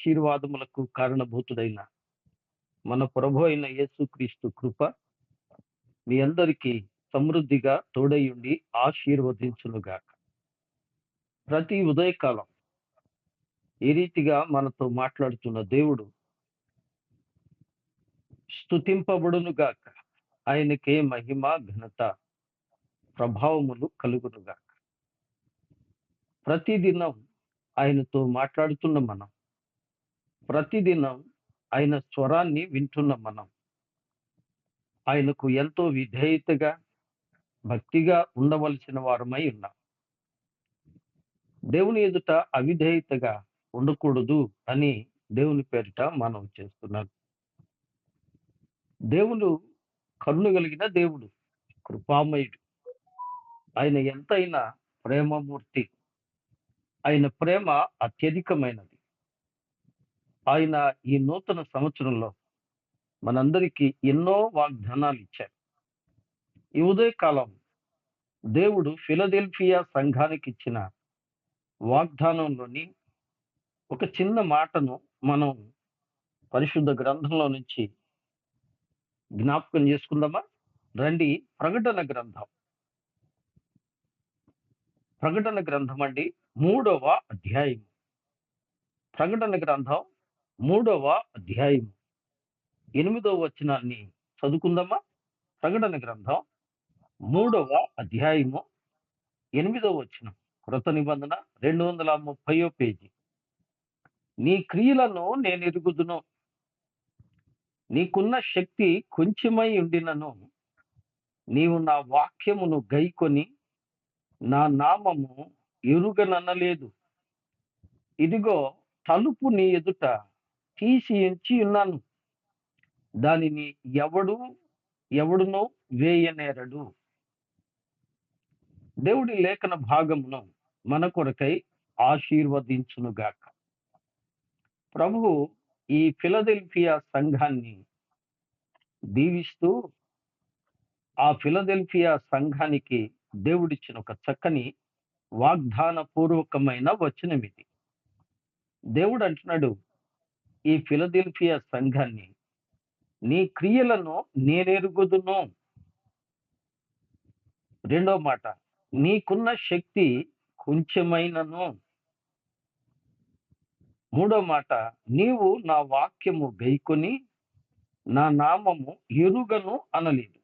ఆశీర్వాదములకు కారణభూతుడైన మన ప్రభు అయిన యేసుక్రీస్తు కృప మీ అందరికీ సమృద్ధిగా తోడయుండి ఆశీర్వదించునుగాక. ప్రతి ఉదయకాలం ఈ రీతిగా మనతో మాట్లాడుతున్న దేవుడు స్తుతింపబడునుగాక. ఆయనకే మహిమ, ఘనత, ప్రభావములు కలుగునుగాక. ప్రతిదినం ఆయనతో మాట్లాడుతున్న మనం, ప్రతిదినం ఆయన స్వరాన్ని వింటున్న మనం, ఆయనకు ఎంతో విధేయతగా, భక్తిగా ఉండవలసిన వారమై ఉన్నాం. దేవుని ఎదుట అవిధేయతగా ఉండకూడదు అని దేవుని పేరిట మనం చేస్తున్నాం. దేవుడు కరుణ కలిగిన దేవుడు, కృపామయుడు. ఆయన ఎంతైనా ప్రేమమూర్తి. ఆయన ప్రేమ అత్యధికమైనది. ఆయన ఈ నూతన సంవత్సరంలో మనందరికీ ఎన్నో వాగ్దానాలు ఇచ్చారు. ఈ ఉదయకాలం దేవుడు ఫిలదెల్ఫియా సంఘానికి ఇచ్చిన వాగ్దానంలోని ఒక చిన్న మాటను మనం పరిశుద్ధ గ్రంథంలో నుంచి జ్ఞాపకం చేసుకుందామా? రండి. ప్రకటన గ్రంథం అండి, 3వ అధ్యాయం. ప్రకటన గ్రంథం 3వ అధ్యాయం 8వ వచనాన్ని చదువుకుందామా? ప్రకటన గ్రంథం 3వ అధ్యాయము 8వ వచనం. కృత నిబంధన 230వ పేజీ. నీ క్రియలను నేను ఎరుగుదును, నీకున్న శక్తి కొంచెమై ఉండినను నీవు నా వాక్యమును గైకొని నా నామము ఎరుగననలేదు. ఇదిగో తలుపు నీ ఎదుట తీసి ఉంచి ఉన్నాను, దానిని ఎవడునో వేయనేరడు. దేవుడి లేఖన భాగమును మన కొరకై ఆశీర్వదించునుగాక. ప్రభువు ఈ ఫిలదెల్ఫియా సంఘాన్ని దీవిస్తూ, ఆ ఫిలదెల్ఫియా సంఘానికి దేవుడిచ్చిన ఒక చక్కని వాగ్దాన పూర్వకమైన వచనం ఇది. దేవుడు అంటున్నాడు ఈ ఫిలదెల్ఫియా సంఘాన్ని, నీ క్రియలను నేనెరుగుదును. రెండో మాట, నీకున్న శక్తి కొంచెమైనను. మూడో మాట, నీవు నా వాక్యము గైకొని నా నామము ఎరుగను అనలేదు.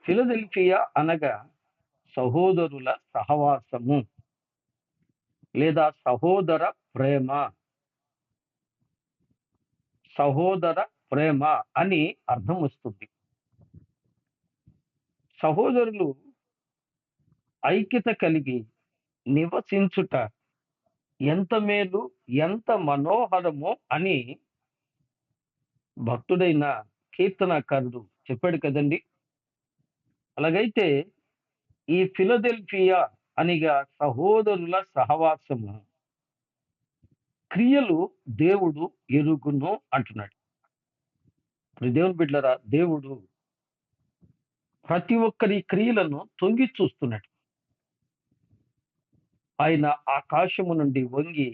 ఫిలదెల్ఫియా అనగా సహోదరుల సహవాసము లేదా సహోదర ప్రేమ. సహోదర ప్రేమ అని అర్థం వస్తుంది. సహోదరులు ఐక్యత కలిగి నివసించుట ఎంత మేలు, ఎంత మనోహరమో అని భక్తుడైన కీర్తనకారుడు చెప్పాడు కదండి. అలాగైతే ఈ ఫిలదెల్ఫియా అనగా సహోదరుల సహవాసము క్రియలు దేవుడు ఎరుగును అంటున్నాడు. దేవుని బిడ్డలారా, దేవుడు ప్రతి ఒక్కరి క్రియలను తొంగి చూస్తున్నాడు. ఆయన ఆకాశము నుండి వంగి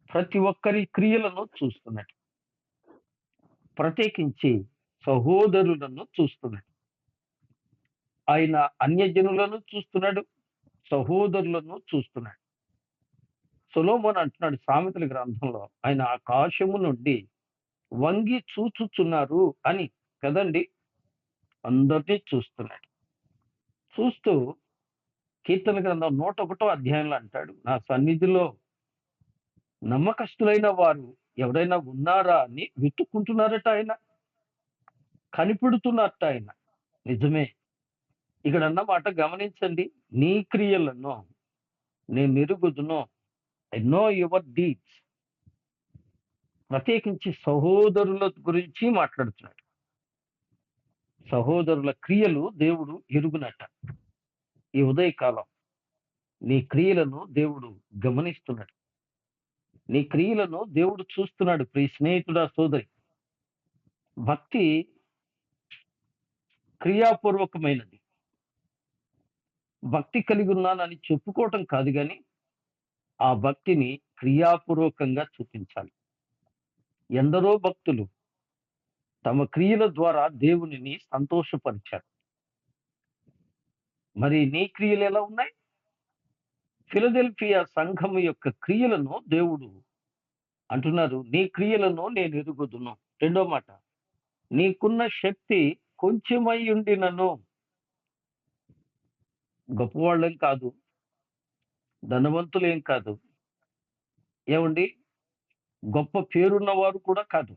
ప్రతి ఒక్కరి క్రియలను చూస్తున్నాడు. ప్రత్యేకించి సహోదరులను చూస్తున్నాడు. ఆయన అన్యజనులను చూస్తున్నాడు, సహోదరులను చూస్తున్నాడు. సొలొమోను అంటున్నాడు సామెతల గ్రంథంలో, ఆయన ఆకాశము నుండి వంగి చూచుచున్నారు అని కదండి. అందరినీ చూస్తున్నాడు. చూస్తూ కీర్తన గ్రంథం 101వ అధ్యాయంలో అంటాడు, నా సన్నిధిలో నమ్మకస్తులైన వారు ఎవరైనా ఉన్నారా అని వెతుక్కుంటున్నారట. ఆయన కనిపెడుతున్నట్ట. ఆయన నిజమే. ఇక్కడ అన్నమాట గమనించండి. నీ క్రియలను నేను ఎరుగుదును, ఐ నో యువర్ డీడ్స్. ప్రత్యేకించి సహోదరుల గురించి మాట్లాడుతున్నాడు. సహోదరుల క్రియలు దేవుడు ఎరుగునట. ఈ ఉదయకాలం నీ క్రియలను దేవుడు గమనిస్తున్నాడు. నీ క్రియలను దేవుడు చూస్తున్నాడు. ప్రియ స్నేహితుడా, సోదరి, భక్తి క్రియాపూర్వకమైనది. భక్తి కలిగి ఉన్నానని చెప్పుకోవటం కాదు, కానీ ఆ భక్తిని క్రియాపూర్వకంగా చూపించాలి. ఎందరో భక్తులు తమ క్రియల ద్వారా దేవునిని సంతోషపరిచారు. మరి నీ క్రియలు ఎలా ఉన్నాయి? ఫిలదెల్ఫియా సంఘము యొక్క క్రియలను దేవుడు అంటున్నారు, నీ క్రియలను నేను ఎరుగుదును. రెండో మాట, నీకున్న శక్తి కొంచెమై ఉండినను. గొప్పవాళ్ళేం కాదు, ధనవంతులేం కాదు, ఏమండి, గొప్ప పేరున్నవారు కూడా కాదు.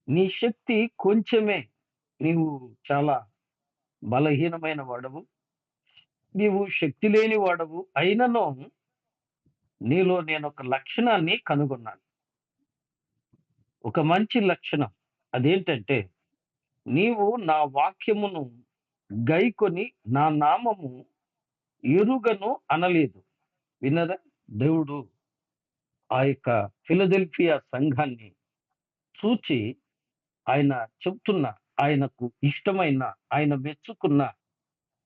నీ శక్తి కొంచెమే. నీవు చాలా బలహీనమైన వాడవు, నీవు శక్తి లేని వాడవు. అయినను నీలో నేను ఒక లక్షణాన్ని కనుగొన్నాను. ఒక మంచి లక్షణం. అదేంటంటే, నీవు నా వాక్యమును గైకొని నా నామము ఎరుగను అనలేదు. విన్నదా? దేవుడు ఆ యొక్క ఫిలదెల్ఫియా సంఘాన్ని చూచి ఆయన చెప్తున్న, ఆయనకు ఇష్టమైన, ఆయన మెచ్చుకున్న,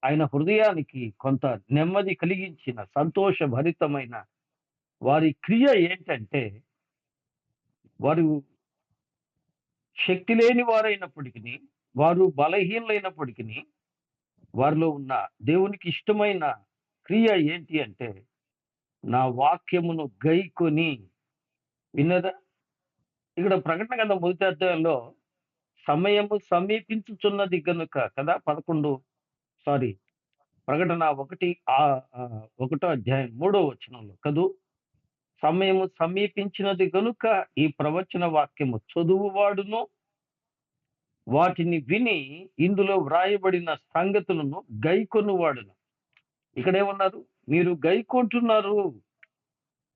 ఆయన హృదయానికి కొంత నెమ్మది కలిగించిన, సంతోషభరితమైన వారి క్రియ ఏంటంటే, వారు శక్తి లేని వారైనప్పటికీ, వారు బలహీనులైనప్పటికీ, వారిలో ఉన్న దేవునికి ఇష్టమైన క్రియ ఏంటి అంటే, నా వాక్యమును గైకొని. విన్నదా? ఇక్కడ ప్రకటన గ్రంథం మొదటి అధ్యాయంలో సమయము సమీపించుచున్నది గనుక కదా, 11 సారీ ప్రకటన 1 ఒకటో అధ్యాయం 3వ వచనంలో కదూ, సమయము సమీపించినది గనుక ఈ ప్రవచన వాక్యము చదువువాడును వాటిని విని ఇందులో వ్రాయబడిన సంగతులను గైకొనువాడును. ఇక్కడేమన్నారు? మీరు గైకొంటున్నారు,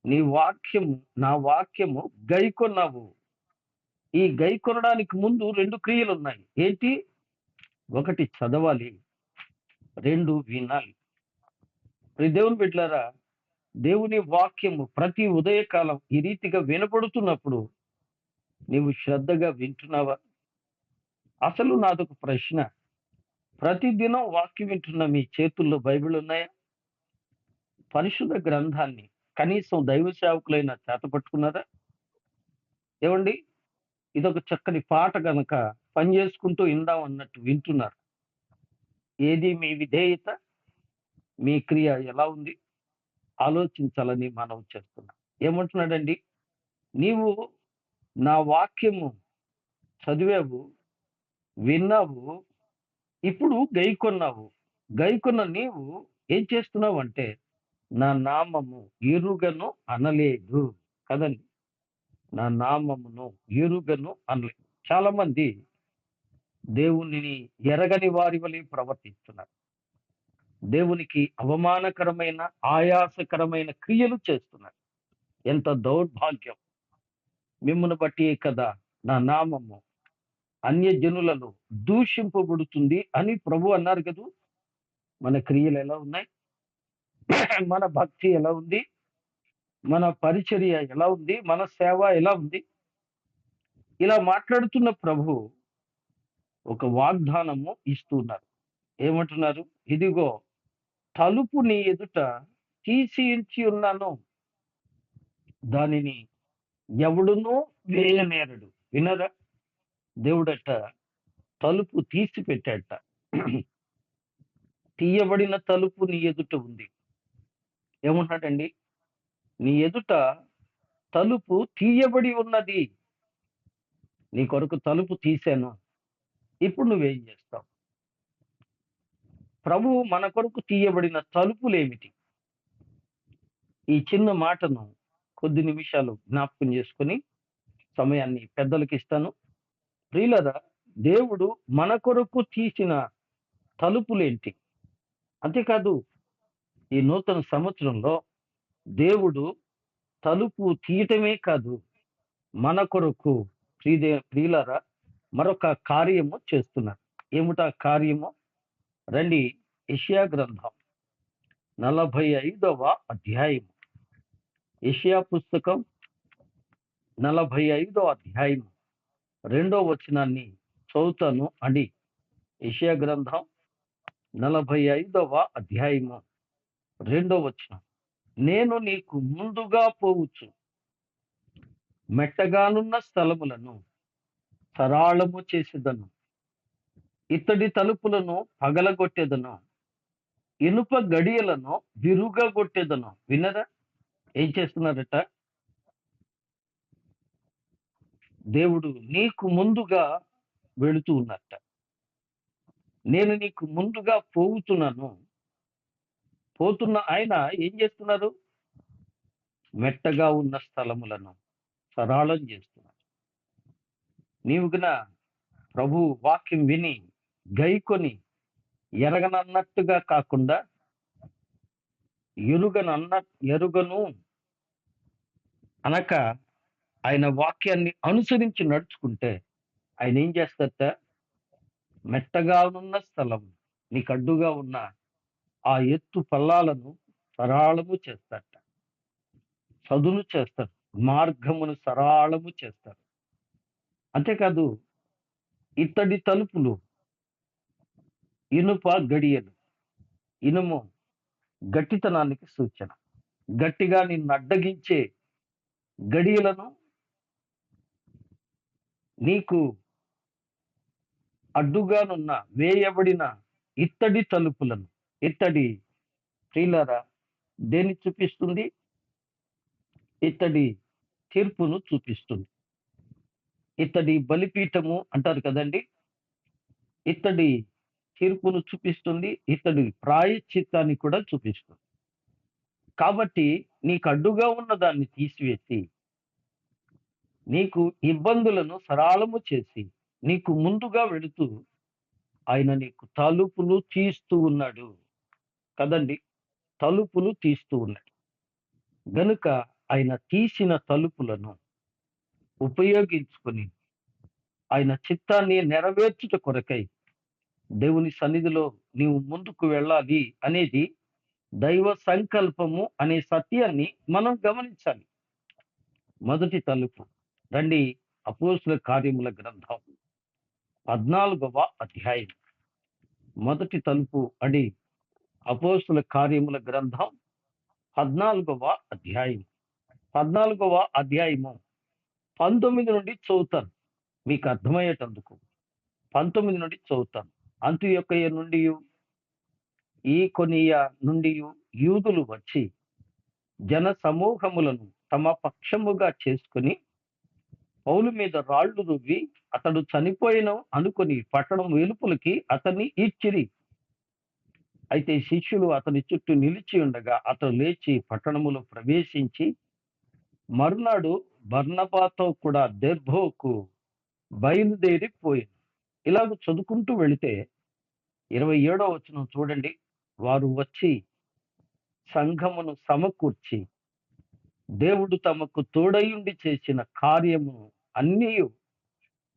నీ వాక్యము, నా వాక్యము గైకొన్నావు. ఈ గైకొనడానికి ముందు 2 క్రియలు ఉన్నాయి. ఏంటి? 1 చదవాలి, 2 వినాలి. దేవుని బిడ్డలారా, దేవుని వాక్యము ప్రతి ఉదయకాలం ఈ రీతిగా వినపడుతున్నప్పుడు నీవు శ్రద్ధగా వింటున్నావా? అసలు నాదొక ప్రశ్న, ప్రతిదినం వాక్యం వింటున్న మీ చేతుల్లో బైబిల్ ఉన్నాయా? పరిశుద్ధ గ్రంథాన్ని కనీసం దైవ సేవకులైన చేత పట్టుకున్నారా? ఏమండి, ఇదొక చక్కని పాట గనక పని చేసుకుంటూ ఇందాం అన్నట్టు వింటున్నారు. ఏది మీ విధేయత? మీ క్రియ ఎలా ఉంది? ఆలోచించాలని మనవి చేస్తున్నా. ఏమంటున్నాడండి? నీవు నా వాక్యము చదివావు, విన్నావు, ఇప్పుడు గైకొన్నావు. గైకొన్న నీవు ఏం చేస్తున్నావు అంటే, నా నామము ఎరుగను అనలేదు కదండి. నా నామమును ఎరుగను అనలేదు. చాలా మంది దేవునిని ఎరగని వారి వలె ప్రవర్తిస్తున్నారు. దేవునికి అవమానకరమైన, ఆయాసకరమైన క్రియలు చేస్తున్నారు. ఎంత దౌర్భాగ్యం! మిమ్మును బట్టి కదా నా నామము అన్యజనులలో దూషింపబడుతుంది అని ప్రభు అన్నారు కదూ. మన క్రియలు ఎలా ఉన్నాయి? మన భక్తి ఎలా ఉంది? మన పరిచర్య ఎలా ఉంది? మన సేవ ఎలా ఉంది? ఇలా మాట్లాడుతున్న ప్రభు ఒక వాగ్దానము ఇస్తున్నారు. ఏమంటున్నారు? ఇదిగో తలుపు నీ ఎదుట తీసి ఉంచి ఉన్నాను, దానిని ఎవడునూ వేయనేరడు. వినరా? దేవుడట తలుపు తీసి పెట్టాట. తీయబడిన తలుపు నీ ఎదుట ఉంది. ఏమంటాడండి? నీ ఎదుట తలుపు తీయబడి ఉన్నది. నీ కొరకు తలుపు తీశాను, ఇప్పుడు నువ్వేం చేస్తావు? ప్రభువు మన కొరకు తీయబడిన తలుపులేమిటి? ఈ చిన్న మాటను కొద్ది నిమిషాలు జ్ఞాపకం చేసుకుని సమయాన్ని పెద్దలకు ఇస్తాను. ప్రియులారా, దేవుడు మన కొరకు తీసిన తలుపులేంటి? అంతేకాదు, ఈ నూతన సంవత్సరంలో దేవుడు తలుపు తీయటమే కాదు, మన కొరకు ప్రియులారా మరొక కార్యము చేస్తున్నారు. ఏమిటా కార్యము? రండి, యెషయా గ్రంథం 45వ అధ్యాయం. యెషయా పుస్తకం 45వ అధ్యాయం 2వ వచనాన్ని చదువుతాను అండి. యెషయా గ్రంథం 45వ అధ్యాయము రెండో వచనం, నేను నీకు ముందుగా పోవచ్చు మెట్టగానున్న స్థలములను సరాళము చేసేదను, ఇత్తడి తలుపులను పగలగొట్టేదను, ఇనుప గడియలను విరుగగొట్టేదను. విన్నరా? ఏం చేస్తున్నారట? దేవుడు నీకు ముందుగా వెళుతూ ఉన్నట్ట. నేను నీకు ముందుగా పోతున్నాను. పోతున్న ఆయన ఏం చేస్తున్నారు? మెట్టగా ఉన్న స్థలములను సరాళం చేస్తున్నారు. నీవు గన ప్రభు వాక్యం విని గైకొని ఎరగనన్నట్టుగా కాకుండా ఎరుగను అనక ఆయన వాక్యాన్ని అనుసరించి నడుచుకుంటే ఆయన ఏం చేస్తారట? మెట్టగా ఉన్న స్థలం, నీకు అడ్డుగా ఉన్న ఆ ఎత్తు పల్లాలను సరాళము చేస్తారట, చదును చేస్తారు, మార్గమును సరాళము చేస్తారు. అంతేకాదు, ఇత్తడి తలుపులు, ఇనుప గడియలు, ఇనుము గట్టితనానికి సూచన. గట్టిగా నిన్ను అడ్డగించే గడియలను, నీకు అడ్డుగానున్న వేయబడిన ఇత్తడి తలుపులను. ఇత్తడి ప్రియులారా దేన్ని చూపిస్తుంది? ఇత్తడి తీర్పును చూపిస్తుంది. ఇత్తడి బలిపీఠము అంటారు కదండి, ఇత్తడి తీర్పును చూపిస్తుంది, ఇత్తడి ప్రాయశ్చిత్తాన్ని కూడా చూపిస్తుంది. కాబట్టి నీకు అడ్డుగా ఉన్న దాన్ని తీసివేసి నీకు ఇబ్బందులను సరళము చేసి నీకు ముందుగా వెళుతూ ఆయన నీకు తలుపులు తీస్తూ ఉన్నాడు కదండి. తలుపులు తీస్తూ ఉన్నాడు గనుక ఆయన తీసిన తలుపులను ఉపయోగించుకొని ఆయన చిత్తాన్ని నెరవేర్చుట కొరకై దేవుని సన్నిధిలో నీవు ముందుకు వెళ్ళాలి అనేది దైవ సంకల్పము అనే సత్యాన్ని మనం గమనించాలి. మొదటి తలుపు రండి, అపోస్తుల కార్యముల గ్రంథం 14వ అధ్యాయం. మొదటి తలుపు అని అపోస్తుల కార్యముల గ్రంథం 14వ అధ్యాయం. 14వ అధ్యాయము 19 నుండి చదువుతాను, మీకు అర్థమయ్యేటందుకు. 19 నుండి చదువుతాను. అంతియొక్కయ నుండి ఈకొనియ నుండి యూదులు వచ్చి జన సమూహములను తమ పక్షముగా చేసుకుని పౌలు మీద రాళ్లు రువ్వి అతడు చనిపోయిన అనుకుని పట్టణం వెలుపులకి అతన్ని ఈడ్చిరి. అయితే శిష్యులు అతని చుట్టూ నిలిచి ఉండగా అతడు లేచి పట్టణములో ప్రవేశించి మరునాడు బర్నబాతో కూడా దెర్బోకు బయలుదేరిపోయింది. ఇలాగ చదువుకుంటూ వెళితే 27వ వచనం చూడండి. వారు వచ్చి సంఘమును సమకూర్చి దేవుడు తమకు తోడయుండి చేసిన కార్యము అన్నీ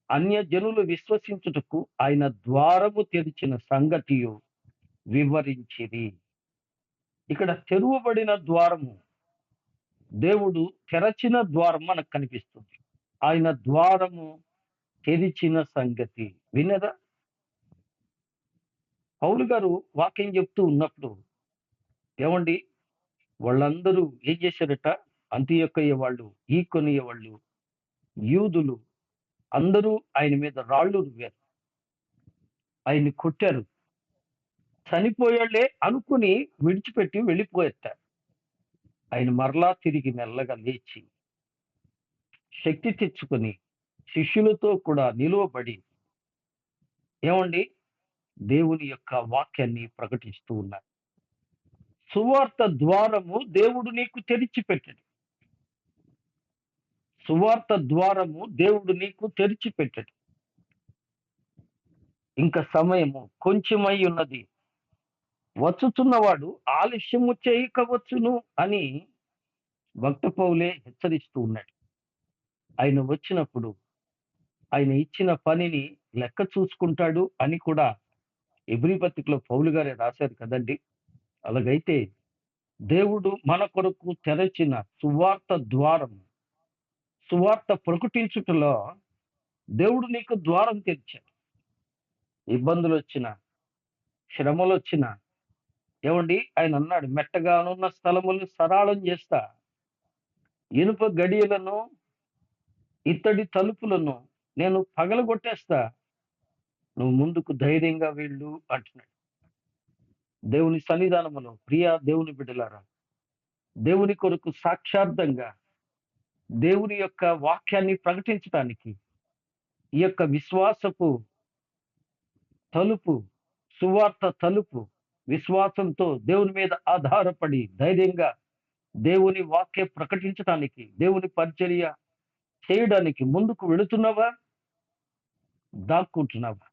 అన్యజనులు విశ్వసించుటకు ఆయన ద్వారము తెరిచిన సంగతియు వివరించిరి. ఇక్కడ తెరువబడిన ద్వారము, దేవుడు తెరచిన ద్వారం మనకు కనిపిస్తుంది. ఆయన ద్వారము తెరిచిన సంగతి వినరా? పౌలు గారు వాక్యం చెప్తూ ఉన్నప్పుడు ఏమండి, వాళ్ళందరూ ఏం చేశారట? అంతియొక్కయ్య వాళ్ళు, ఈకొనియ వాళ్ళు, యూదులు అందరూ ఆయన మీద రాళ్ళు రువ్వారు, ఆయన్ని కొట్టారు. చనిపోయాళ్లే అనుకుని విడిచిపెట్టి వెళ్ళిపోయారట. ఆయన మరలా తిరిగి మెల్లగా లేచి శక్తి తెచ్చుకొని శిష్యులతో కూడా నిలువబడి ఏమండి దేవుని యొక్క వాక్యాన్ని ప్రకటిస్తూ ఉన్నారు. సువార్త ద్వారము దేవుడు నీకు తెరిచిపెట్టాడు. సువార్త ద్వారము దేవుడు నీకు తెరిచిపెట్టాడు. ఇంకా సమయము కొంచెమై ఉన్నది, వచ్చుతున్నవాడు ఆలస్యము చేయకవచ్చును అని భక్త పౌలే హెచ్చరిస్తూ ఉన్నాడు. ఆయన వచ్చినప్పుడు ఆయన ఇచ్చిన పనిని లెక్క చూసుకుంటాడు అని కూడా హెబ్రీ పత్రికలో పౌలు గారే రాశారు కదండి. అలాగైతే దేవుడు మన కొరకు తెరచిన సువార్త ద్వారం, సువార్త ప్రకటించుటలో దేవుడు నీకు ద్వారం తెరిచాడు. ఇబ్బందులు వచ్చిన, శ్రమలు వచ్చిన, ఏమండి ఆయన అన్నాడు, మెట్టగానున్న స్థలములను సరాళం చేస్తా, ఇనుప గడియలను ఇత్తడి తలుపులను నేను పగలగొట్టేస్తా, నువ్వు ముందుకు ధైర్యంగా వెళ్ళు అంటున్నాడు. దేవుని సన్నిధానములో ప్రియ దేవుని బిడ్డలారా, దేవుని కొరకు సాక్షార్థంగా దేవుని యొక్క వాక్యాన్ని ప్రకటించడానికి ఈ యొక్క విశ్వాసపు తలుపు, సువార్త తలుపు, విశ్వాసంతో దేవుని మీద ఆధారపడి ధైర్యంగా దేవుని వాక్యం ప్రకటించడానికి, దేవుని పరిచర్య చేయడానికి ముందుకు వెళుతున్నావా, దాక్కుంటున్నావా?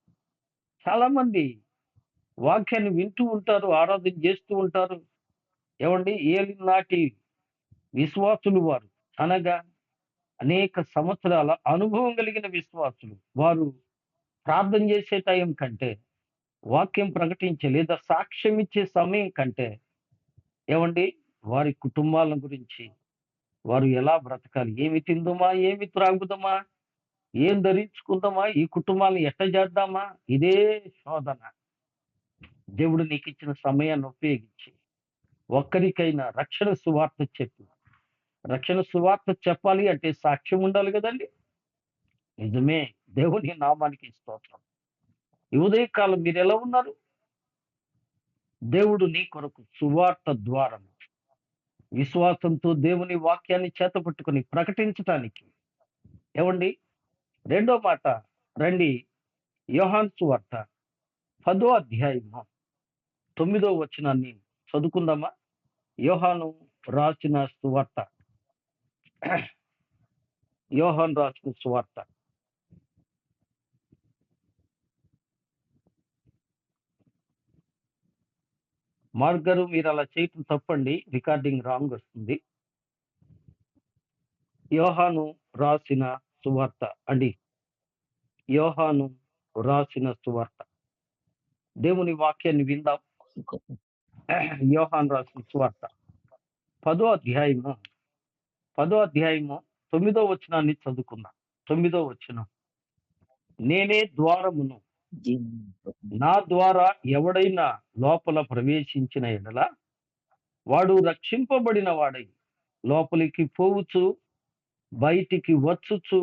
చాలా మంది వాక్యాన్ని వింటూ ఉంటారు, ఆరాధన చేస్తూ ఉంటారు. ఏమండి, ఏలినాటి విశ్వాసులు వారు, అనగా అనేక సంవత్సరాల అనుభవం కలిగిన విశ్వాసులు వారు ప్రార్థన చేసే టైం కంటే, వాక్యం ప్రకటించే లేదా సాక్ష్యం ఇచ్చే సమయం కంటే, ఏమండి, వారి కుటుంబాల గురించి, వారు ఎలా బ్రతకాలి, ఏమి తిందుమా, ఏమి త్రాగుదామా, ఏం ధరించుకుందామా, ఈ కుటుంబాలను ఎట్ట చేద్దామా, ఇదే శోధన. దేవుడు నీకు ఇచ్చిన సమయాన్ని ఉపయోగించి ఒక్కరికైనా రక్షణ సువార్త చెప్పు. రక్షణ సువార్త చెప్పాలి అంటే సాక్ష్యం ఉండాలి కదండి. నిజమే, దేవుని నామానికి స్తోత్రం. ఈ ఉదయకాలం మీరు ఎలా ఉన్నారు? దేవుడు నీ కొరకు సువార్త ద్వారా విశ్వాసంతో దేవుని వాక్యాన్ని చేతపట్టుకుని ప్రకటించటానికి, ఏమండి, రెండో మాట రండి, యోహాను సువార్త 10వ అధ్యాయము 9వ వచనాన్ని చదువుకుందామా? యోహాను రాసిన సువార్త, యోహాను రాసిన సువార్త మార్గారు, మీరు అలా చేయటం తప్పండి, రికార్డింగ్ రాంగ్ వస్తుంది. యోహాను రాసిన సువార్త అండి, యోహాను రాసిన సువార్త, దేవుని వాక్యాన్ని విందాం. యోహాను రాసిన సువార్త 10వ అధ్యాయము 9వ వచనాన్ని చదువుకుందాం. 9వ వచనం, నేనే ద్వారమును, నా ద్వారా ఎవడైనా లోపల ప్రవేశించిన ఎడల వాడు రక్షింపబడిన వాడై లోపలికి పోవచ్చు, బయటికి వచ్చుచు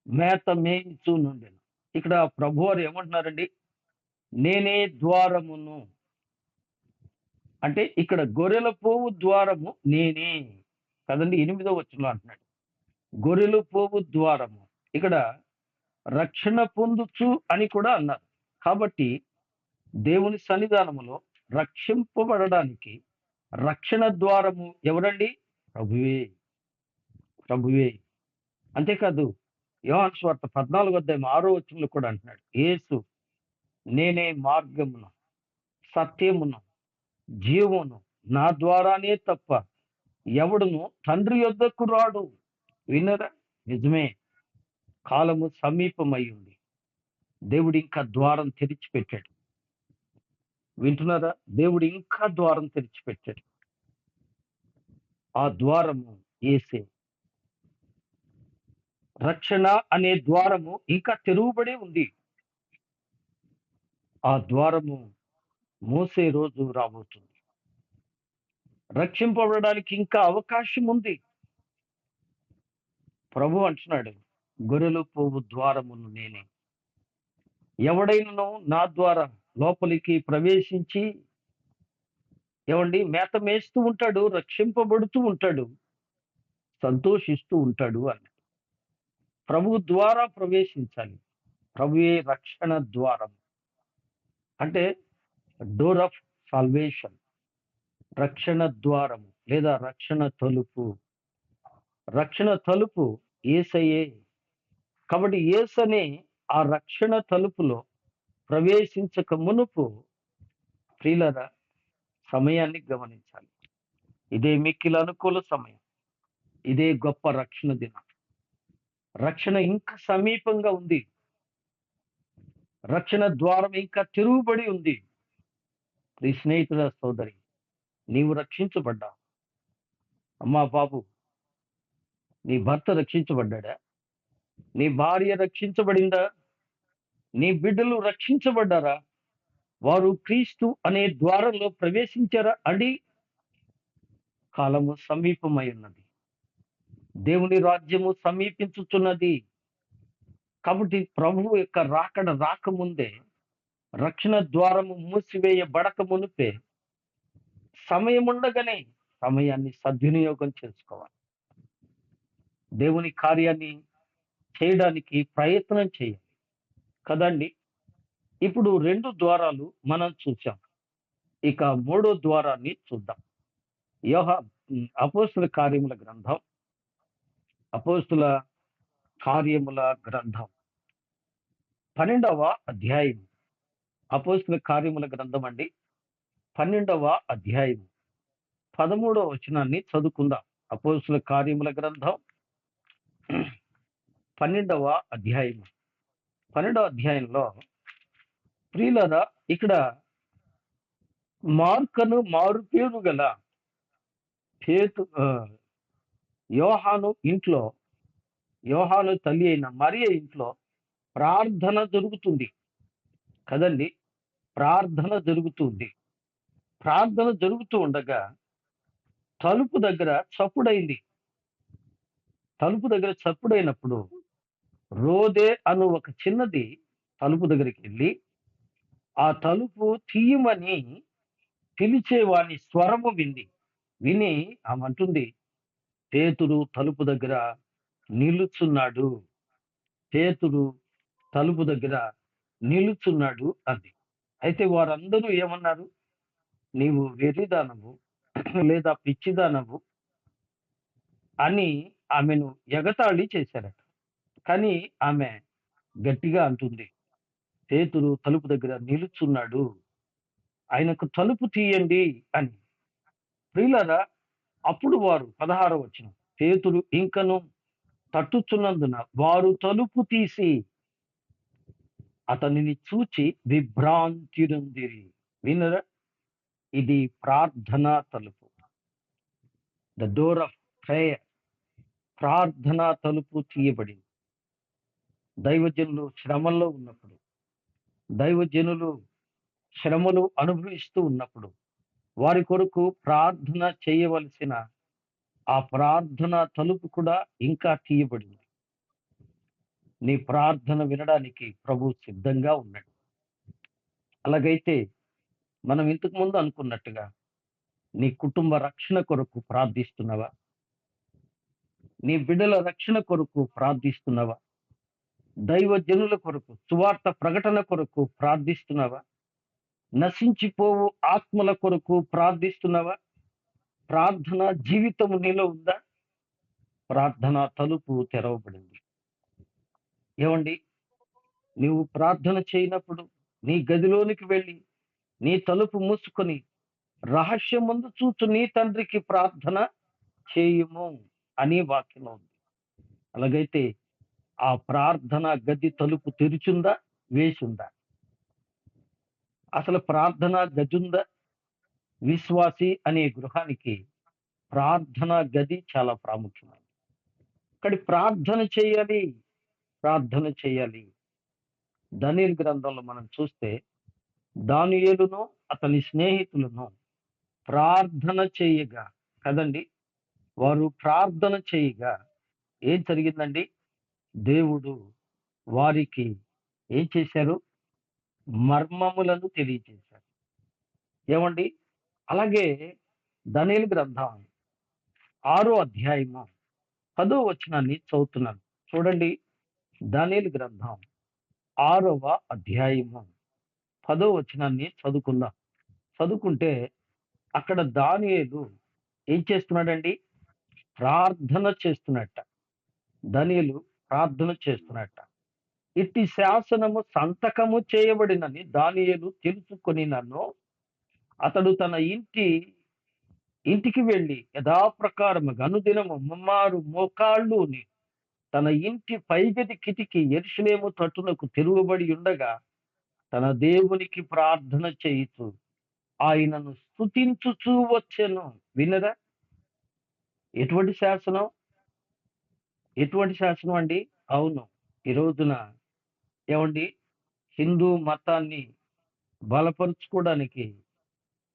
మేత మేయించు నుండెను. ఇక్కడ ప్రభువారు ఏమంటున్నారండి? నేనే ద్వారమును అంటే ఇక్కడ గొర్రెల పోవు ద్వారము నేనే కదండి. 8వ వచనంలో అంటున్నాడు గొర్రెలు పోవు ద్వారము. ఇక్కడ రక్షణ పొందుచు అని కూడా అన్నారు. కాబట్టి దేవుని సన్నిధానములో రక్షింపబడడానికి రక్షణ ద్వారము ఎవరండి? ప్రభువే, ప్రభువే. అంతేకాదు, యోహాను సువార్త 14వ అధ్యాయం 6వ వచనంలో కూడా అంటున్నాడు, యేసు నేనే మార్గమును, సత్యమును, జీవమును, నా ద్వారానే తప్ప ఎవడును తండ్రి యొద్దకు రాడు. విన్నరా? నిజమే, కాలము సమీపమై ఉంది. దేవుడు ఇంకా ద్వారం తెరిచిపెట్టాడు. వింటున్నారా? దేవుడు ఇంకా ద్వారం తెరిచిపెట్టాడు. ఆ ద్వారము యేసే. రక్షణ అనే ద్వారము ఇంకా తెరువబడి ఉంది. ఆ ద్వారము మోసే రోజు రాబోతుంది. రక్షింపబడడానికి ఇంకా అవకాశం ఉంది. ప్రభు అంటున్నాడు, గొర్రెలు పోవు ద్వారమును నేనే. ఎవడైనను నా ద్వారా లోపలికి ప్రవేశించి, ఏమండి, మేత మేస్తూ ఉంటాడు, రక్షింపబడుతూ ఉంటాడు, సంతోషిస్తూ ఉంటాడు అని. ప్రభు ద్వారా ప్రవేశించాలి. ప్రభువే రక్షణ ద్వారం, అంటే డోర్ ఆఫ్ సాల్వేషన్, రక్షణ ద్వారము లేదా రక్షణ తలుపు. రక్షణ తలుపు యేసయ్యే. కాబట్టి యేసనే ఆ రక్షణ తలుపులో ప్రవేశించక మునుపు ప్రియులారా సమయాన్ని గమనించాలి. ఇదే మిక్కిలి అనుకూల సమయం, ఇదే గొప్ప రక్షణ దినం. రక్షణ ఇంకా సమీపంగా ఉంది. రక్షణ ద్వారం ఇంకా తెరువబడి ఉంది. నీ స్నేహితుల సోదరి, నీవు రక్షించబడ్డా? అమ్మా బాబు, నీ భర్త రక్షించబడ్డా? నీ భార్య రక్షించబడిందా? నీ బిడ్డలు రక్షించబడ్డారా? వారు క్రీస్తు అనే ద్వారంలో ప్రవేశించారా అండి? కాలము సమీపమై ఉన్నది. దేవుని రాజ్యము సమీపించుచున్నది. కాబట్టి ప్రభువు యొక్క రాకడ రాకముందే, రక్షణ ద్వారము మూసివేయబడక మునుపే, సమయముండగానే సమయాన్ని సద్వినియోగం చేసుకోవాలి. దేవుని కార్యాన్ని చేయడానికి ప్రయత్నం చేయాలి కదండి. ఇప్పుడు 2 ద్వారాలు మనం చూసాం. ఇక మూడో ద్వారాన్ని చూద్దాం. అపోస్తుల కార్యముల గ్రంథం, అపోస్తుల కార్యముల గ్రంథం 12వ అధ్యాయం. అపోస్తుల కార్యముల గ్రంథం అండి, 12వ అధ్యాయం 13వ వచనాన్ని చదువుకుందాం. అపోస్తుల కార్యముల గ్రంథం 12వ అధ్యాయం. 12వ అధ్యాయంలో ప్రియులారా, ఇక్కడ మార్కను మారు పేరు గల యోహాను ఇంట్లో, యోహాను తల్లి అయిన మరియ ఇంట్లో ప్రార్థన జరుగుతుంది కదండి. ప్రార్థన జరుగుతుంది. ప్రార్థన జరుగుతూ ఉండగా తలుపు దగ్గర చప్పుడైంది. తలుపు దగ్గర చప్పుడైనప్పుడు రోదే అను ఒక చిన్నది తలుపు దగ్గరికి వెళ్ళి ఆ తలుపు తీయమని పిలిచేవాని స్వరము విని ఆమె అంటుంది, పేతురు తలుపు దగ్గర నిలుచున్నాడు, పేతురు తలుపు దగ్గర నిలుచున్నాడు అంది. అయితే వారందరూ ఏమన్నారు? నీవు వెర్రిదానవు లేదా పిచ్చిదానవు అని ఆమెను ఎగతాళి చేశారట. కానీ ఆమె గట్టిగా అంటుంది, పేతురు తలుపు దగ్గర నిలుచున్నాడు, ఆయనకు తలుపు తీయండి అని. ప్రియులారా, అప్పుడు వారు 16వ వచనం, పేతురు ఇంకను తట్టుచున్నందున వారు తలుపు తీసి అతనిని చూచి విభ్రాంతి నొందిరి. వినరా, ఇది ప్రార్థనా తలుపు, ద డోర్ ఆఫ్ ప్రేయర్. ప్రార్థనా తలుపు తీయబడింది. దైవజనులు శ్రమల్లో ఉన్నప్పుడు, దైవజనులు శ్రమలు అనుభవిస్తూ ఉన్నప్పుడు వారి కొరకు ప్రార్థన చేయవలసిన ఆ ప్రార్థన తలుపు కూడా ఇంకా తీయబడింది. నీ ప్రార్థన వినడానికి ప్రభు సిద్ధంగా ఉన్నాడు. అలాగైతే మనం ఇంతకు ముందు అనుకున్నట్టుగా నీ కుటుంబ రక్షణ కొరకు ప్రార్థిస్తున్నావా? నీ బిడ్డల రక్షణ కొరకు ప్రార్థిస్తున్నావా? దైవజనుల కొరకు, సువార్త ప్రకటన కొరకు ప్రార్థిస్తున్నావా? నశించిపోవు ఆత్మల కొరకు ప్రార్థిస్తున్నావా? ప్రార్థన జీవితం నీలో ఉందా? ప్రార్థన తలుపు తెరవబడింది. ఏమండి, నీవు ప్రార్థన చేయనప్పుడు నీ గదిలోనికి వెళ్ళి నీ తలుపు మూసుకొని రహస్యమందు చూచు నీ తండ్రికి ప్రార్థన చేయుము అని వాక్యం ఉంది. అలాగైతే ఆ ప్రార్థన గది తలుపు తెరిచుందా, వేసుందా? అసలు ప్రార్థన గది ఉందా? విశ్వాసి అనే గృహానికి ప్రార్థన గది చాలా ప్రాముఖ్యమైనది. కానీ ప్రార్థన చేయాలి, ప్రార్థన చేయాలి. దానియేలు గ్రంథంలో మనం చూస్తే దానియేలును అతని స్నేహితులను ప్రార్థన చేయగా కదండి, వారు ప్రార్థన చేయగా ఏం జరిగిందండి? దేవుడు వారికి ఏం చేశారు? మర్మములను తెలియజేశారు. ఏమండి, అలాగే దానియేలు గ్రంథం 6వ అధ్యాయము 10వ వచనాన్ని చదువుతున్నాను చూడండి. దానియేలు గ్రంథం 6వ అధ్యాయము 10వ వచనాన్ని చదువుకుందాం. చదువుకుంటే అక్కడ దానియేలు ఏం చేస్తున్నాడండి? ప్రార్థన చేస్తున్నట్ట. దానియేలు ప్రార్థన చేస్తున్నట్ట. ఇట్టి శాసనము సంతకము చేయబడినని దానియేలు తెలుసుకొని నన్ను అతడు తన ఇంటికి వెళ్ళి యథాప్రకారముగా అనుదినము ముమ్మారు మోకాళ్ళుని తన ఇంటి పైగది కిటికీ యెరూషలేము తట్టునకు తిరుగుబడి ఉండగా తన దేవునికి ప్రార్థన చేయుచు ఆయనను స్తుతించుచూ వచ్చెను. వినరా, ఎటువంటి శాసనం? ఎటువంటి శాసనం అండి? అవును, ఈ రోజున ఏమండి, హిందూ మతాన్ని బలపరుచుకోవడానికి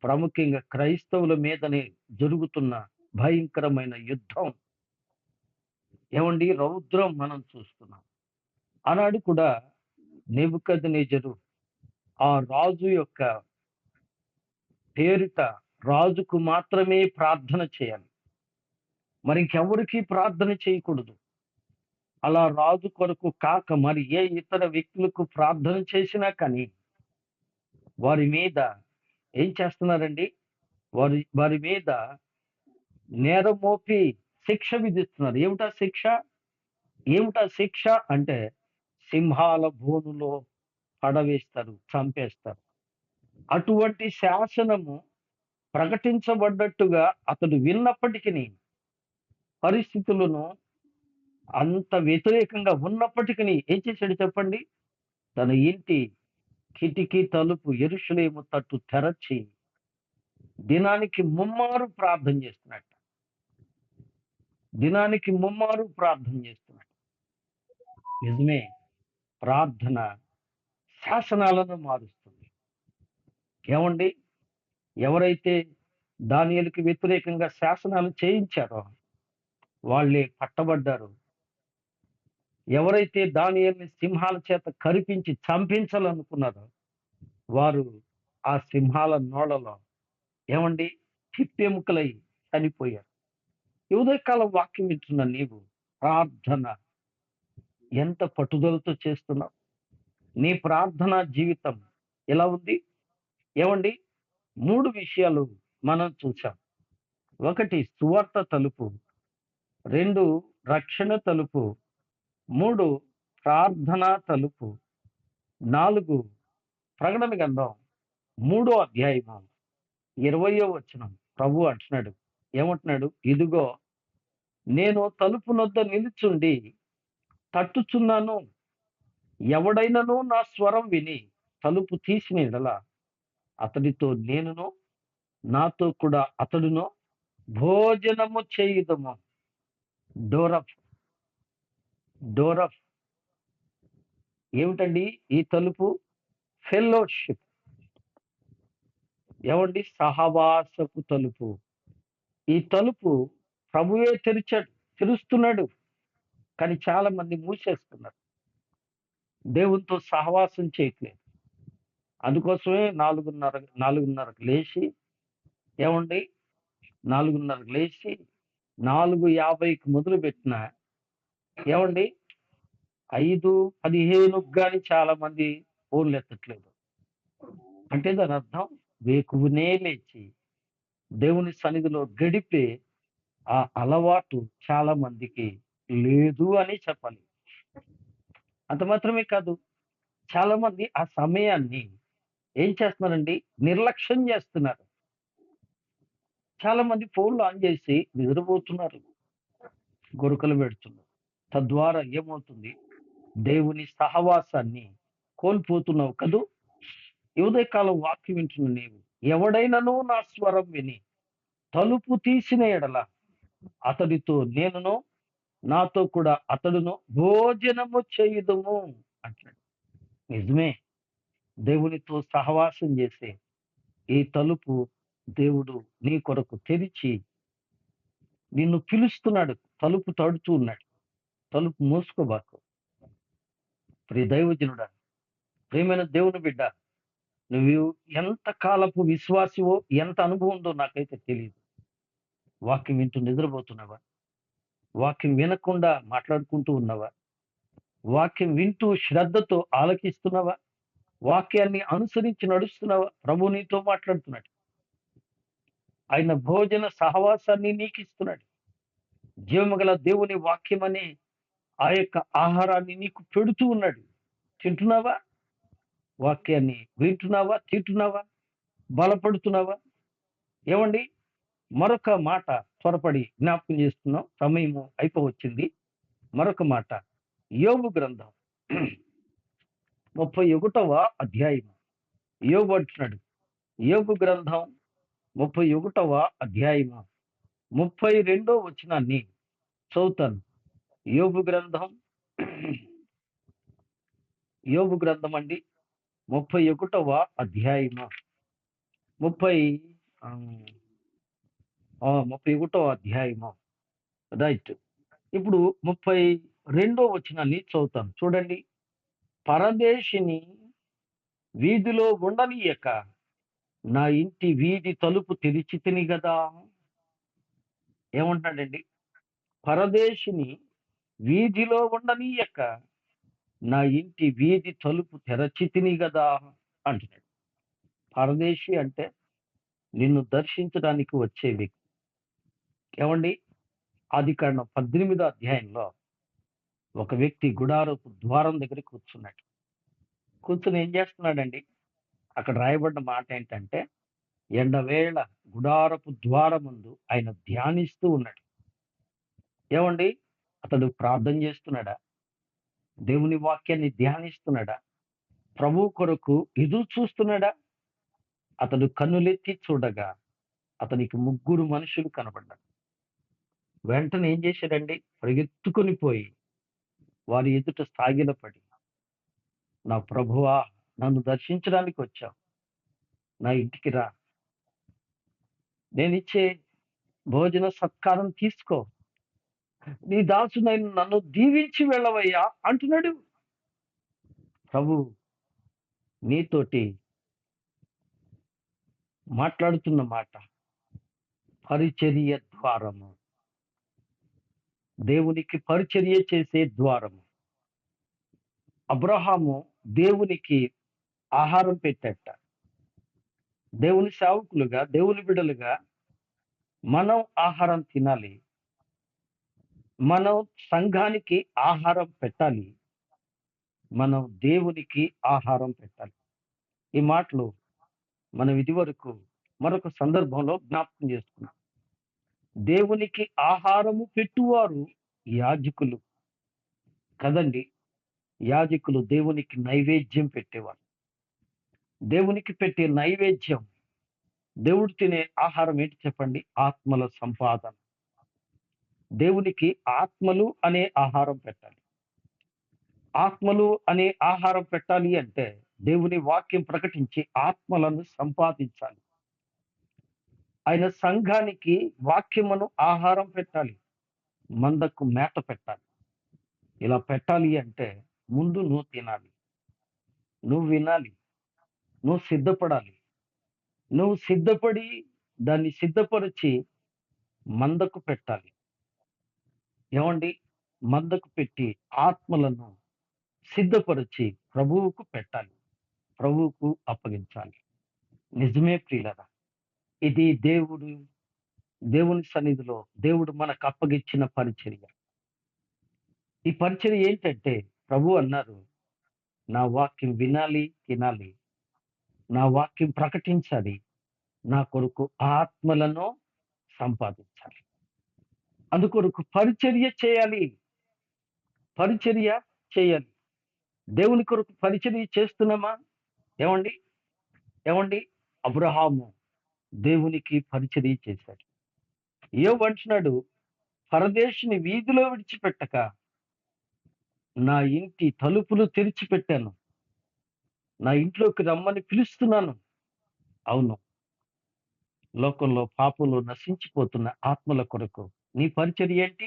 ప్రాముఖ్యంగా క్రైస్తవుల మీదనే జరుగుతున్న భయంకరమైన యుద్ధం, ఏమండి, రౌద్రం మనం చూస్తున్నాం. ఆనాడు కూడా నెబుకద్నెజరు ఆ రాజు యొక్క పేరిట రాజుకు మాత్రమే ప్రార్థన చేయాలి, మరి ఇంకెవరికి ప్రార్థన చేయకూడదు. అలా రాజు కొరకు కాక మరి ఏ ఇతర వ్యక్తులకు ప్రార్థన చేసినా కానీ వారి మీద ఏం చేస్తున్నారండి, వారి మీద నేరం మోపి శిక్ష విధిస్తున్నారు. ఏమిటా శిక్ష అంటే సింహాల బోనులో పడవేస్తారు, చంపేస్తారు. అటువంటి శాసనము ప్రకటించబడ్డట్టుగా అతడు విన్నప్పటికీ, పరిస్థితులను అంత వ్యతిరేకంగా ఉన్నప్పటికీ ఏం చేశాడు చెప్పండి? తన ఇంటి కిటికీ తలుపు యెరూషలేము తట్టు తెరచి దినానికి ముమ్మారు ప్రార్థన చేస్తున్నాడు. నిజమే, ప్రార్థన శాసనాలను మారుస్తుంది. ఏమండి, ఎవరైతే దానియేలుకి వ్యతిరేకంగా శాసనాలు చేయించారో వాళ్ళే పట్టబడ్డారు. ఎవరైతే దానియేలుని సింహాల చేత కరిపించి చంపించాలనుకున్నారో వారు ఆ సింహాల నోళ్ళలో, ఏమండి, చిట్టెముకలై చనిపోయారు. ఈ ఉదయకాలం వాక్యం వింటున్న నీవు ప్రార్థన ఎంత పట్టుదలతో చేస్తున్నావు? నీ ప్రార్థనా జీవితం ఎలా ఉంది? ఏమండి, 3 విషయాలు మనం చూసాం. 1 సువార్త తలుపు, 2 రక్షణ తలుపు, 3 ప్రార్థనా తలుపు, 4 ప్రకటన గ్రంథం 3వ అధ్యాయము 20వ వచనం. ప్రభు అంటున్నాడు, ఏమంటున్నాడు? ఇదిగో నేను తలుపు నొద్ద నిలుచుండి తట్టుచున్నాను. ఎవడైనను నా స్వరం విని తలుపు తీసిన యెడల అతడితో నేనును, నాతో కూడా అతడును భోజనము చేయుదము. డోర్ ఆఫ్ ఏమిటండి ఈ తలుపు? ఫెలోషిప్. ఏమండి, సహవాసపు తలుపు. ఈ తలుపు ప్రభువే తెరుస్తున్నాడు, కానీ చాలా మంది మూసేస్తున్నారు, దేవునితో సహవాసం చేయట్లేదు. అందుకోసమే 4:30కు లేచి, ఏమండి, 4:30కు లేచి 4:50కి మొదలు పెట్టిన, ఏమండి, 5:15కు కానీ చాలా మంది ఫోన్లు ఎత్తట్లేదు. అంటే దాని అర్థం వేకువనే లేచి దేవుని సన్నిధిలో గడిపే ఆ అలవాటు చాలా మందికి లేదు అని చెప్పాలి. అంత మాత్రమే కాదు, చాలా మంది ఆ సమయాన్ని ఏం చేస్తున్నారండి, నిర్లక్ష్యం చేస్తున్నారు. చాలా మంది ఫోన్లు ఆన్ చేసి నిద్రపోతున్నారు, గురకలు పెడుతున్నారు. తద్వారా ఏమవుతుంది? దేవుని సహవాసాన్ని కోల్పోతున్నావు కదూ. ఈ ఉదయకాలం వాక్యం వింటున్న నీవు, ఎవడైనను నా స్వరం విని తలుపు తీసిన ఎడల అతడితో నేనును, నాతో కూడా అతడును భోజనము చేయుదుము అంటాడు. నిజమే, దేవునితో సహవాసం చేసే ఈ తలుపు దేవుడు నీ కొరకు తెరిచి నిన్ను పిలుస్తున్నాడు. తలుపు తడుతూ ఉన్నాడు. తలుపు మూసుకోబాకు. ప్రియ దైవజనుడా, ప్రియమైన దేవుని బిడ్డ, నువ్వు ఎంత కాలపు విశ్వాసివో, ఎంత అనుభవం ఉందో నాకైతే తెలియదు. వాక్యం వింటూ నిద్రపోతున్నావా? వాక్యం వినకుండా మాట్లాడుకుంటూ ఉన్నావా? వాక్యం వింటూ శ్రద్ధతో ఆలకిస్తున్నావా? వాక్యాన్ని అనుసరించి నడుస్తున్నావా? ప్రభు నీతో మాట్లాడుతున్నాడు. ఆయన భోజన సహవాసాన్ని నీకు ఇస్తున్నాడు. జీవముగల దేవుని వాక్యం అనే ఆ యొక్క ఆహారాన్ని నీకు పెడుతూ ఉన్నాడు. తింటున్నావా? వాక్యాన్ని వింటున్నావా? తింటున్నావా? బలపడుతున్నావా? ఏమండి, మరొక మాట త్వరపడి జ్ఞాపకం చేస్తున్నాం, సమయము అయిపోవచ్చింది. మరొక మాట, యోబు గ్రంథం 31వ అధ్యాయము. యోబు అంటున్నాడు, యోబు గ్రంథం 31వ అధ్యాయము 32వ వచనాన్ని చదువుతాను. యోబు గ్రంథం అండి 31వ అధ్యాయము 30 ఆ, 31వ అధ్యాయము రైట్. ఇప్పుడు 32వ వచనాన్ని చదువుతాం చూడండి. పరదేశిని వీధిలో ఉండనీయక నా ఇంటి వీధి తలుపు తెరిచి తిని గదా. ఏమంటున్నాడండి? పరదేశిని వీధిలో ఉండనీయక నా ఇంటి వీధి తలుపు తెరచి తిని గదా అంటున్నాడు. పరదేశి అంటే నిన్ను దర్శించడానికి వచ్చే వ్యక్తి. ఏమండి? ఆదికాండం 18వ అధ్యాయంలో ఒక వ్యక్తి గుడారపు ద్వారం దగ్గర కూర్చున్నాడు. కూర్చుని ఏం చేస్తున్నాడండి? అక్కడ రాయబడ్డ మాట ఏంటంటే, ఎండవేళ గుడారపు ద్వారం ముందు ఆయన ధ్యానిస్తూ ఉన్నాడు. ఏమండి? అతడు ప్రార్థన చేస్తున్నాడా? దేవుని వాక్యాన్ని ధ్యానిస్తున్నాడా? ప్రభు కొరకు ఎదురు చూస్తున్నాడా? అతడు కన్నులెత్తి చూడగా అతనికి 3 మనుషులు కనబడ్డారు. వెంటనే ఏం చేశాడండి? పరిగెత్తుకొని పోయి వారి ఎదుట సాగిలపడి, నా ప్రభువా, నన్ను దర్శించడానికి వచ్చావు, నా ఇంటికి రా, నేనిచ్చే భోజన సత్కారం తీసుకో, నీ దాసునైన నన్ను దీవించి వెళ్ళవయ్యా అంటున్నాడు. ప్రభు నీతోటి మాట్లాడుతున్న మాట పరిచర్య ద్వారము, దేవునికి పరిచర్య చేసే ద్వారము. అబ్రహాము దేవునికి ఆహారం పెట్టేట. దేవుని సేవకులుగా, దేవుని బిడ్డలుగా మనం ఆహారం తినాలి. మనం సంఘానికి ఆహారం పెట్టాలి. మనం దేవునికి ఆహారం పెట్టాలి. ఈ మాటలు మనం ఇదివరకు మరొక సందర్భంలో జ్ఞాపకం చేసుకున్నాం. దేవునికి ఆహారము పెట్టువారు యాజకులు కదండి. యాజకులు దేవునికి నైవేద్యం పెట్టేవారు. దేవునికి పెట్టే నైవేద్యం, దేవుడు తినే ఆహారం ఏంటి చెప్పండి? ఆత్మల సంపాదన. దేవునికి ఆత్మలు అనే ఆహారం పెట్టాలి. ఆత్మలు అనే ఆహారం పెట్టాలి అంటే దేవుని వాక్యం ప్రకటించి ఆత్మలను సంపాదించాలి. ఆయన సంఘానికి వాక్యమును ఆహారం పెట్టాలి, మందకు మేత పెట్టాలి. ఇలా పెట్టాలి అంటే ముందు నువ్వు తినాలి, నువ్వు వినాలి, నువ్వు సిద్ధపడాలి. నువ్వు సిద్ధపడి దాన్ని సిద్ధపరిచి మందకు పెట్టాలి. ఏమండి? మందకు పెట్టి ఆత్మలను సిద్ధపరిచి ప్రభువుకు పెట్టాలి, ప్రభువుకు అప్పగించాలి. నిజమే ప్రియులరా, ఇది దేవుని సన్నిధిలో దేవుడు మనకు అప్పగించిన పరిచర్య. ఈ పరిచర్య ఏంటంటే, ప్రభు అన్నారు, నా వాక్యం వినాలి, తినాలి, నా వాక్యం ప్రకటించాలి, నా కొరకు ఆత్మలను సంపాదించాలి. అందుకొరకు పరిచర్య చేయాలి, పరిచర్య చేయాలి. దేవుని కొరకు పరిచర్య చేస్తున్నామా? ఏమండి? ఏమండి? అబ్రహాము దేవునికి పరిచర్య చేశాడు. యోబు అంటున్నాడు, పరదేశిని వీధిలో విడిచిపెట్టక నా ఇంటి తలుపులు తెరిచిపెట్టాను, నా ఇంట్లోకి రమ్మని పిలుస్తున్నాను. అవును, లోకంలో పాపంలో నశించిపోతున్న ఆత్మల కొరకు నీ పరిచర్య ఏంటి?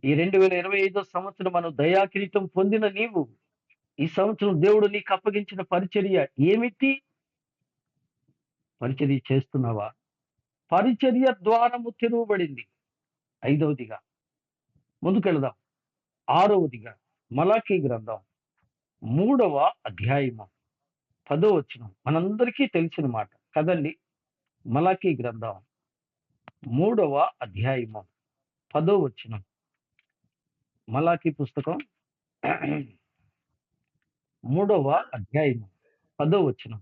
ఈ 2025 సంవత్సరం మనం దయాకిరీటం పొందిన నీవు, ఈ సంవత్సరం దేవుడు నీకు అప్పగించిన పరిచర్య ఏమిటి? పరిచర్య చేస్తున్నావా? పరిచర్య ద్వారము తెరవబడింది. 5వదిగా ముందుకెళదాం. 6వదిగా మలాకీ గ్రంథం 3వ అధ్యాయము 10వ వచనం మనందరికీ తెలిసిన మాట కదండి. మలాకీ గ్రంథం 3వ అధ్యాయము 10వ వచనం. మలాకీ పుస్తకం 3వ అధ్యాయము 10వ వచనం.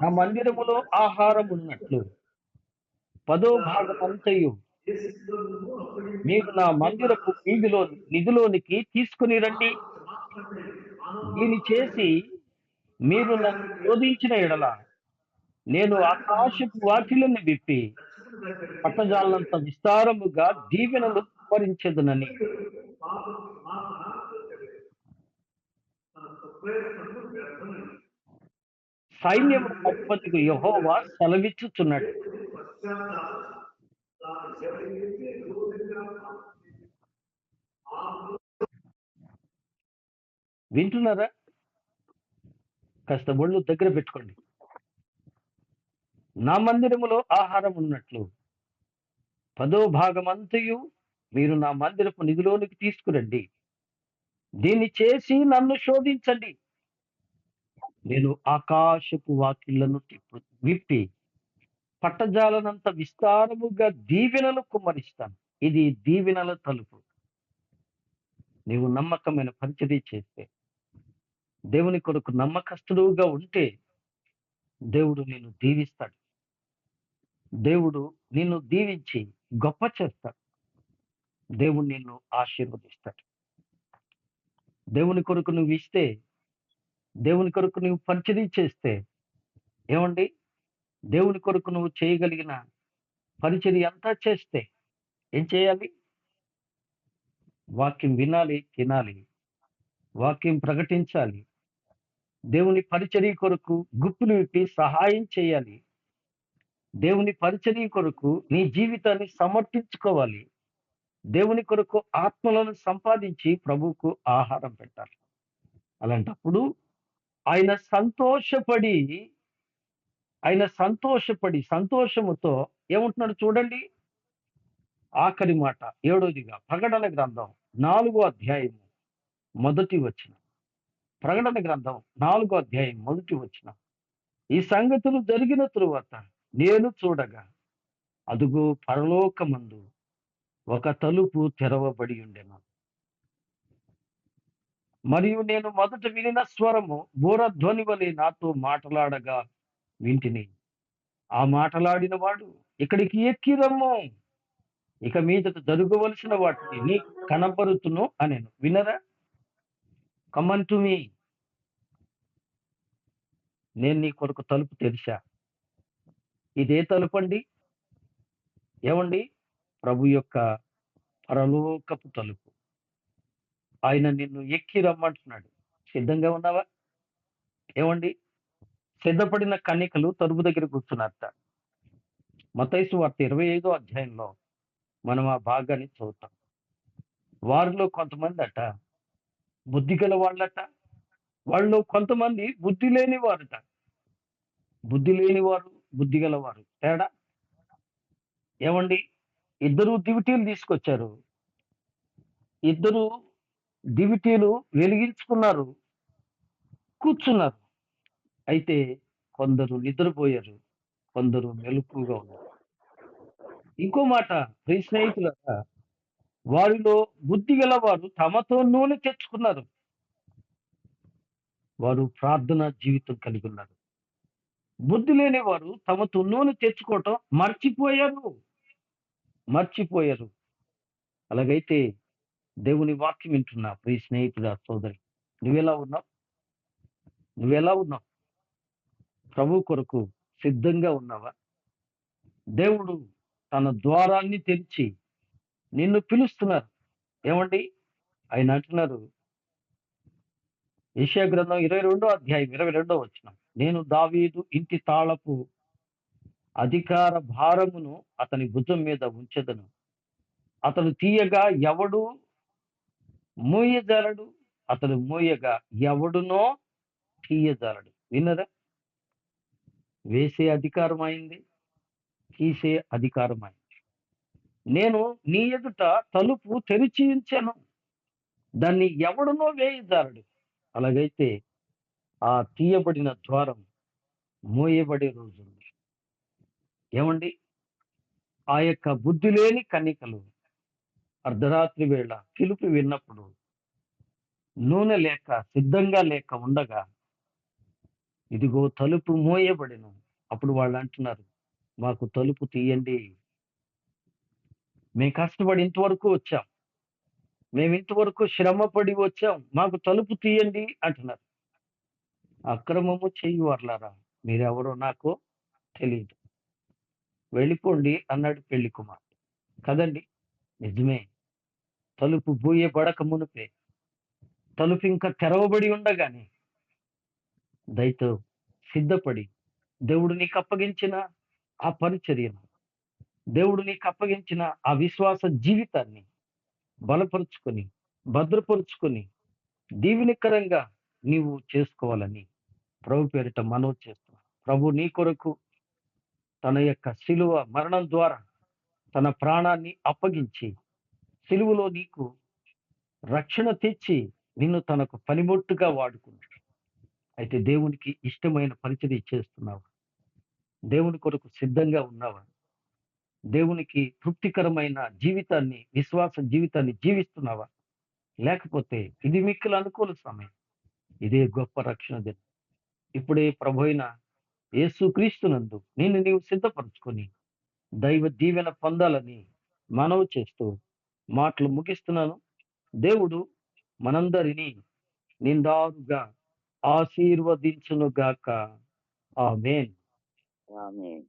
నా మందిరములో ఆహారం ఉన్నట్లు 10వ భాగం అంతయు మీరు నా మందిరపు నిధిలోనికి తీసుకుని రండి. దీని చేసి మీరు నన్ను శోధించిన ఎడల నేను ఆకాశపు వాకిలను విప్పి పట్టజాలంత విస్తారముగా దీవెనలు కుమ్మరించెదనని. సైన్యములకు అధిపతికి యెహోవా సెలవిచ్చుచున్నాడు. వింటున్నారా? కాస్త ఒళ్ళు దగ్గర పెట్టుకోండి. నా మందిరములో ఆహారం ఉన్నట్లు 10వ భాగమంతయు మీరు నా మందిరపు నిధిలోనికి తీసుకురండి. దీన్ని చేసి నన్ను శోధించండి. నేను ఆకాశపు వాకిళ్లను విప్పి పట్టజాలనంత విస్తారముగా దీవెనలు కుమ్మరిస్తాను. ఇది దీవెనల తలుపు. నీవు నమ్మకమైన పరిచర్య చేస్తే, దేవుని కొరకు నమ్మకస్తుడుగా ఉంటే దేవుడు నిన్ను దీవిస్తాడు. దేవుడు నిన్ను దీవించి గొప్ప చేస్తాడు. దేవుడు నిన్ను ఆశీర్వదిస్తాడు. దేవుని కొరకు నువ్వు ఇస్తే, దేవుని కొరకు నువ్వు పరిచర్య చేస్తే, ఏమండి, దేవుని కొరకు నువ్వు చేయగలిగిన పరిచర్య అంతా చేస్తే ఏం చేయాలి? వాక్యం వినాలి, తినాలి, వాక్యం ప్రకటించాలి, దేవుని పరిచర్య కొరకు గుప్పులు విప్పి సహాయం చేయాలి, దేవుని పరిచర్య కొరకు నీ జీవితాన్ని సమర్పించుకోవాలి, దేవుని కొరకు ఆత్మలను సంపాదించి ప్రభువుకు ఆహారం పెట్టాలి. అలాంటప్పుడు ఆయన సంతోషపడి సంతోషముతో ఏమంటున్నాడు చూడండి. ఆఖరి మాట 7వదిగా ప్రకటన గ్రంథం 4వ అధ్యాయము మొదటి వచనం. ప్రకటన గ్రంథం 4వ అధ్యాయం మొదటి వచనం. ఈ సంగతులు జరిగిన తరువాత నేను చూడగా అదుగో పరలోకమందు ఒక తలుపు తెరవబడి ఉండెను. మరియు నేను మొదట వినిన స్వరము బూరధ్వని వలె నాతో మాటలాడగా వింటిని. ఆ మాటలాడిన వాడు, ఇక్కడికి ఎక్కి రమ్ము, ఇక మీదట జరగవలసిన వాటిని నీకు కనపరుతును అనెను. వినరా? కమన్ టు మీ, నేను నీ కొరకు తలుపు తెరిచా. ఇదే తలుపు అండి. ఏమండి? ప్రభు యొక్క పరలోకపు తలుపు. ఆయన నిన్ను ఎక్కి రమ్మంటున్నాడు. సిద్ధంగా ఉన్నావా? ఏమండి? సిద్ధపడిన కన్యకలు తలుపు దగ్గర కూర్చున్నారట. మత్తయి సువార్త 25వ అధ్యాయంలో మనం ఆ భాగాన్ని చదువుతాం. వారిలో కొంతమంది అట బుద్ధి గల వాళ్ళట, వాళ్ళు కొంతమంది బుద్ధి లేని వారట. బుద్ధి లేనివారు, బుద్ధి గలవారు తేడా ఏమండి? ఇద్దరు దివిటీలు తీసుకొచ్చారు. ఇద్దరు దివిటీలు వెలిగించుకున్నారు, కూర్చున్నారు. అయితే కొందరు నిద్రపోయారు, కొందరు మెలకువగా ఉన్నారు. ఇంకో మాట, ప్రియ స్నేహితులారా, వారిలో బుద్ధి గలవారు తమతో నూనె తెచ్చుకున్నారు. వారు ప్రార్థనా జీవితం కలిగి ఉన్నారు. బుద్ధి లేని వారు తమతో నూనె తెచ్చుకోవటం మర్చిపోయారు. అలాగైతే దేవుని వాక్యం వింటున్నా ప్రియ స్నేహితుడా, సోదరి, నువ్వెలా ఉన్నావు? నువ్వెలా ఉన్నావు? ప్రభు కొరకు సిద్ధంగా ఉన్నావా? దేవుడు తన ద్వారాన్ని తెరిచి నిన్ను పిలుస్తున్నారు. ఏమండి? ఆయన అంటున్నారు, యెషయా గ్రంథం 22వ అధ్యాయం 22వ వచనం. నేను దావీదు ఇంటి తాళపు అధికార భారమును అతని భుజం మీద ఉంచెదను. అతడు తీయగా ఎవడు మూయజాలడు, అతడు మూయగా ఎవడునో తీయజాలడు. విన్నరా? వేసే అధికారం అయింది, తీసే అధికారం అయింది. నేను నీ ఎదుట తలుపు తెరిచి ఉంచాను, దాన్ని ఎవడునో వేయజాలడు. అలాగైతే ఆ తీయబడిన ద్వారం మోయబడే రోజు ఉంది. ఏమండి? ఆ యొక్క బుద్ధి లేని కన్యకలు అర్ధరాత్రి వేళ పిలుపు విన్నప్పుడు నూనె లేక, సిద్ధంగా లేక ఉండగా, ఇదిగో తలుపు మోయబడెను. అప్పుడు వాళ్ళు అంటున్నారు, మాకు తలుపు తీయండి, మేము కష్టపడి ఇంతవరకు వచ్చాం, మేము ఇంతవరకు శ్రమపడి వచ్చాం, మాకు తలుపు తీయండి అంటున్నారు. అక్రమము చెయ్యువార్లారా, మీరెవరో నాకు తెలియదు, వెళ్ళిపోండి అన్నాడు పెళ్లి కుమార్. కదండి? నిజమే. తలుపు బూయబడక మునిపే, తలుపు ఇంకా తెరవబడి ఉండగానే దయతో సిద్ధపడి దేవుడు నీకు అప్పగించిన ఆ పరిచర్యను, దేవుడు నీకు అప్పగించిన ఆ విశ్వాస జీవితాన్ని బలపరుచుకొని, భద్రపరుచుకొని, దీవెనకరంగా నీవు చేసుకోవాలని ప్రభు పేరిట మనవి చేస్తున్నాను. ప్రభు నీ కొరకు తన యొక్క శిలువ మరణం ద్వారా తన ప్రాణాన్ని అప్పగించి, సిలువలో నీకు రక్షణ తెచ్చి నిన్ను తనకు పనిముట్టుగా వాడుకున్నాడు. అయితే దేవునికి ఇష్టమైన పరిచర్య చేస్తున్నావా? దేవుని కొరకు సిద్ధంగా ఉన్నావా? దేవునికి తృప్తికరమైన జీవితాన్ని, విశ్వాస జీవితాన్ని జీవిస్తున్నావా? లేకపోతే ఇది మిక్కిలి అనుకూల సమయం. ఇదే గొప్ప రక్షణ దినం. ఇప్పుడే ప్రభు అయిన యేసుక్రీస్తునందు నిన్ను నీవు సిద్ధపరచుకొని దైవ దీవెన పొందాలని మనవి చేస్తూ మాటలు ముగిస్తున్నాను. దేవుడు మనందరినీ నిండారుగా ఆశీర్వదించును గాక. ఆమేన్. ఆమేన్.